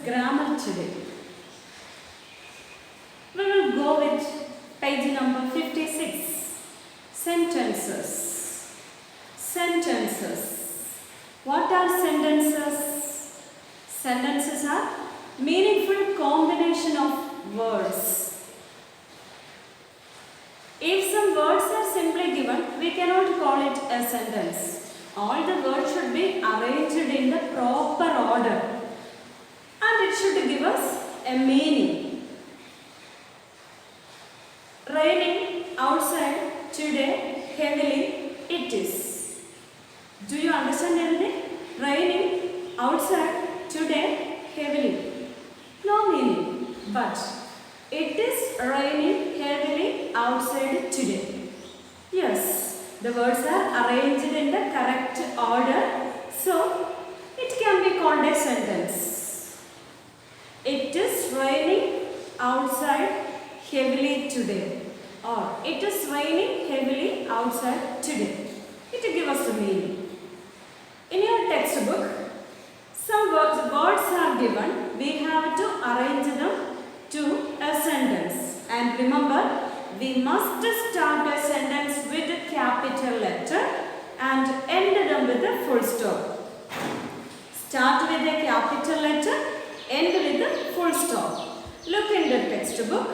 grammar today. We will go with page number 56. Sentences. Sentences. What are sentences? Sentences are meaningful combination of words. If some words are simply given, we cannot call it a sentence. All the words should be arranged in the proper order and it should give us a meaning. Raining outside today heavily it is. Do you understand anything? Raining outside today heavily. No meaning, but it is raining heavily outside today. Yes. The words are arranged in the correct order, so it can be called a sentence. It is raining outside heavily today, or it is raining heavily outside today. It gives us the meaning. In your textbook, some words are given. We have to arrange them to a sentence. And remember, we must start a sentence with a capital letter and end them with a full stop. Start with a capital letter, end with a full stop. Look in the textbook.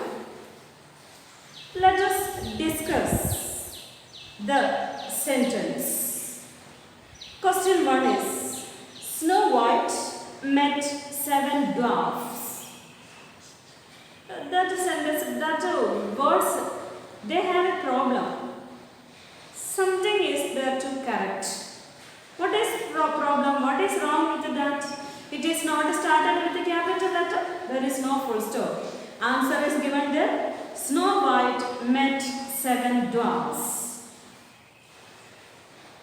Let us discuss the sentence. Question 1 is, Snow White met 7 dwarfs. That sentence, that words, they have a problem. Something is there to correct. What is problem? What is wrong with that? It is not started with a capital letter. There is no full stop. Answer is given there. Snow White met 7 dwarfs.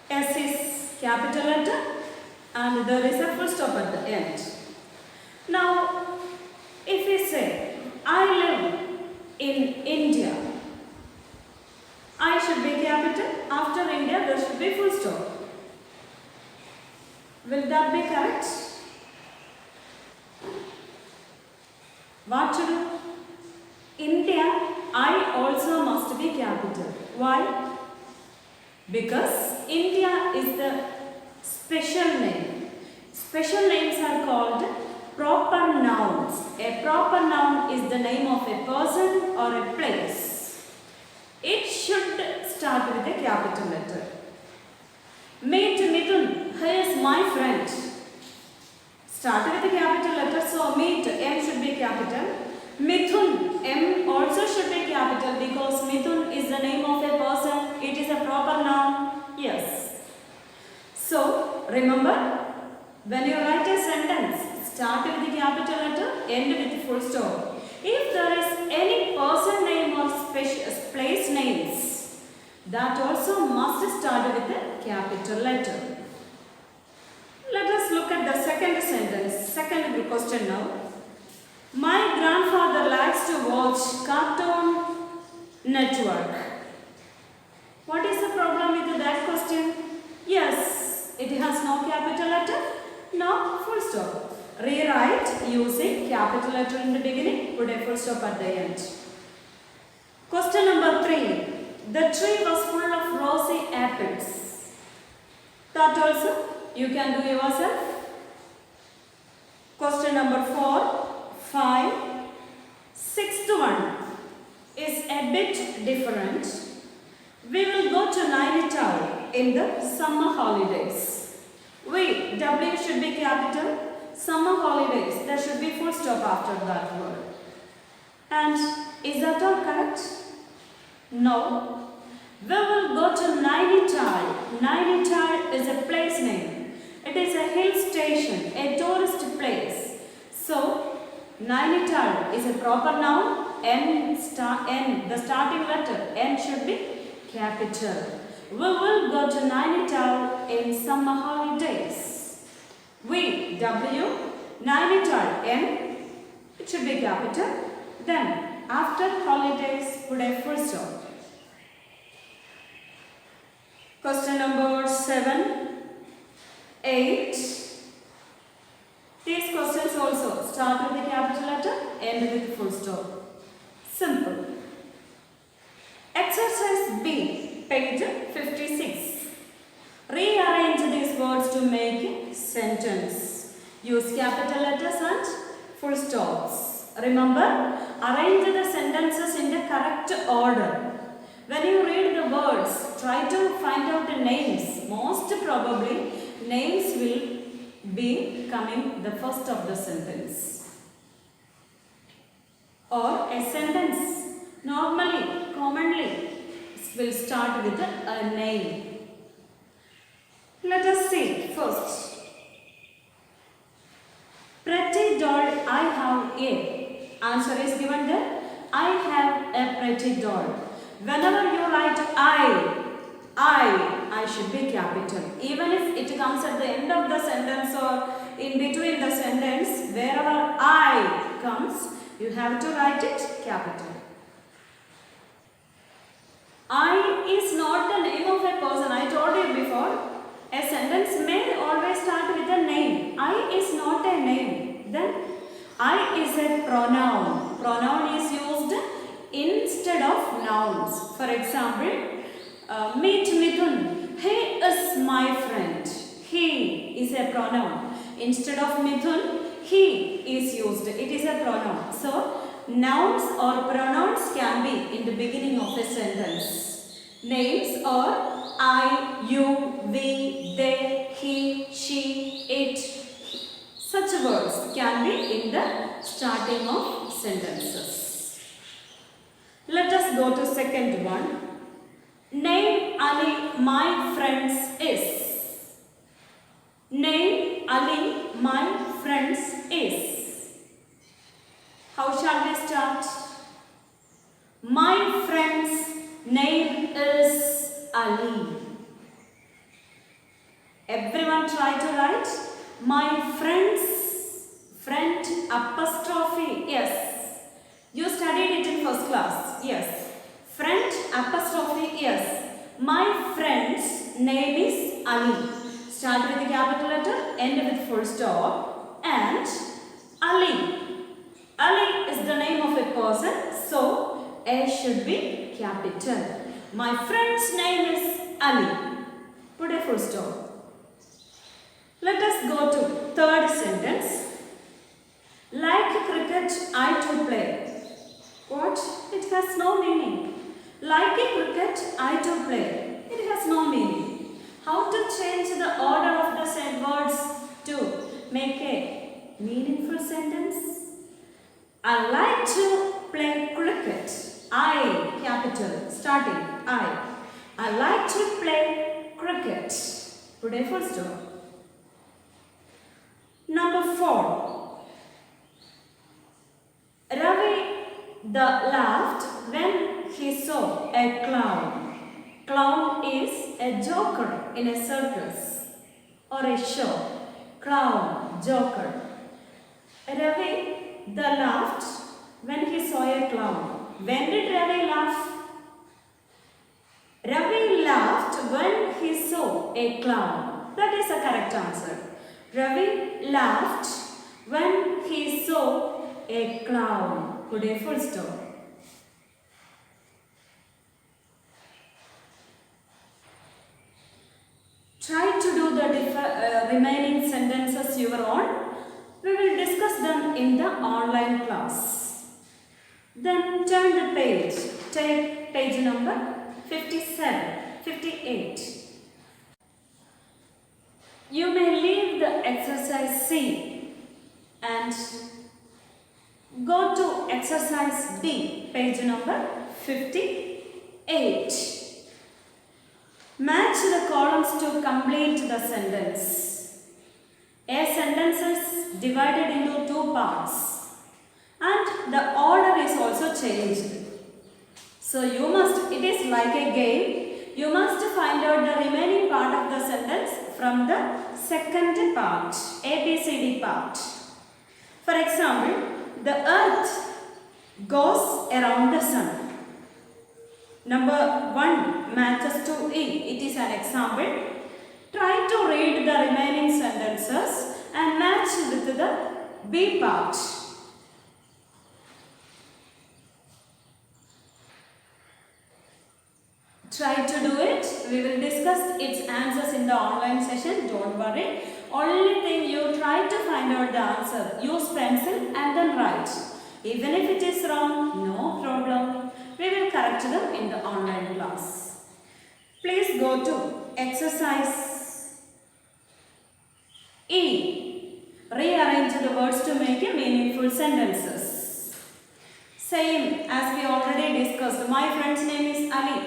S is capital letter and there is a full stop at the end. Now, if we say, I live in India, I should be capital. After India, there should be full stop. Will that be correct? What to do? India, I also must be capital. Why? Because India is the special name. Special names are called proper nouns. A proper noun is the name of a person or a place. It should start with a capital letter. Meet Mithun, he is my friend. Start with a capital letter, so meet, M should be capital. Mithun, M also should be capital because Mithun is the name of a person. It is a proper noun. Yes. So, remember, when you write a sentence, start with the capital letter, end with full stop. If there is any person name or place names, that also must start with a capital letter. Let us look at the second sentence, second question now. My grandfather likes to watch Cartoon Network. What is the problem with that question? Yes, it has no capital letter, no full stop. Rewrite using capital letter in the beginning, put a full stop at the end. Question number 3. The tree was full of rosy apples. That also you can do yourself. Question number 4, 5, 6th one is a bit different. We will go to Nainital in the summer holidays. W should be capital. Summer holidays, there should be full stop after that word. And is that all correct? No. We will go to Nainital. Nainital is a place name. It is a hill station, a tourist place. So, Nainital is a proper noun. N, the starting letter, N should be capital. We will go to Nainital in summer holidays. W, Nainital, N, it should be capital. Then, after holidays, put a full stop. Question number 7, 8. These questions also start end with full stop. Simple. Exercise B, page 56. Rearrange these words to make a sentence. Use capital letters and full stops. Remember, arrange the sentences in the correct order. When you read the words, try to find out the names. Most probably, names will be coming the first of the sentence. Or a sentence normally, commonly will start with a name. Let us see first. Pretty doll, I have a. Answer is given there. I have a pretty doll. Whenever you write I should be capital. Even if it comes at the end of the sentence or in between the sentence, wherever I comes, you have to write it capital. I is not the name of a person. I told you before, a sentence may always start with a name. I is not a name. Then I is a pronoun. Pronoun is used instead of nouns. For example, meet Mithun. He is my friend. He is a pronoun. Instead of Mithun, he is used. It is a pronoun. So, nouns or pronouns can be in the beginning of a sentence. Names are I, you, we, they, he, she, it. Such words can be in the starting of sentences. Let us go to second one. Name Ali, my friends is. Name Ali, my friends is. How shall we start? My friend's name is Ali. Everyone try to write. My friend apostrophe, yes. You studied it in first class, yes. Friend apostrophe, yes. My friend's name is Ali. Start with the capital letter, end with full stop. And Ali. Ali is the name of a person, so A should be capital. My friend's name is Ali. Put a full stop. Let us go to third sentence. Like cricket, I too play. What? It has no meaning. Like a cricket, I too play. It has no meaning. How to change the order of the words to make a meaningful sentence? I like to play cricket. I, capital, starting, I. I like to play cricket. Put a full stop. Number 4. Ravi laughed when he saw a clown. Clown is a joker in a circus or a show. Clown, joker. Ravi laughed when he saw a clown. When did Ravi laugh? Ravi laughed when he saw a clown. That is the correct answer. Ravi laughed when he saw a clown. Put a full stop. Try to do the remaining sentences your own. We will discuss them in the online class. Then turn the page. Take page number 57, 58. You may leave the exercise C and go to exercise D, page number 58. Match the columns to complete the sentence. A sentence is divided into 2 parts and the order is also changed. So you must, it is like a game, you must find out the remaining part of the sentence from the second part, ABCD part. For example, the earth goes around the sun. Number 1 matches to E. It is an example. Try to read the remaining sentences and match with the B part. online session, don't worry. Only thing you try to find out the answer. Use pencil and then write. Even if it is wrong, no problem. We will correct them in the online class. Please go to exercise E. Rearrange the words to make a meaningful sentences. Same as we already discussed. My friend's name is Ali.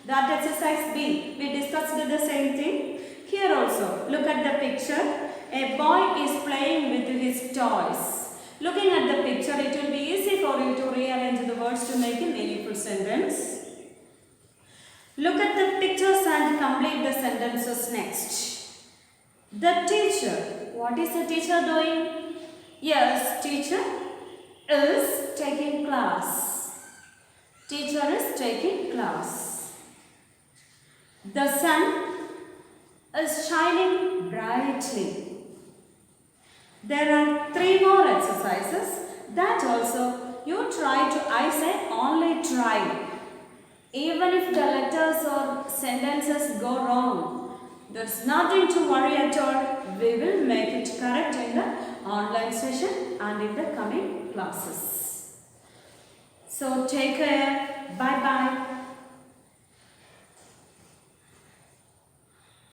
That exercise B. We discussed the same thing. Here also, look at the picture. A boy is playing with his toys. Looking at the picture, it will be easy for you to rearrange the words to make a meaningful sentence. Look at the pictures and complete the sentences next. The teacher. What is the teacher doing? Yes, teacher is taking class. Teacher is taking class. The sun is shining brightly. There are 3 more exercises that also you try to, I say only try. Even if the letters or sentences go wrong, there's nothing to worry at all. We will make it correct in the online session and in the coming classes. So take care. Bye bye.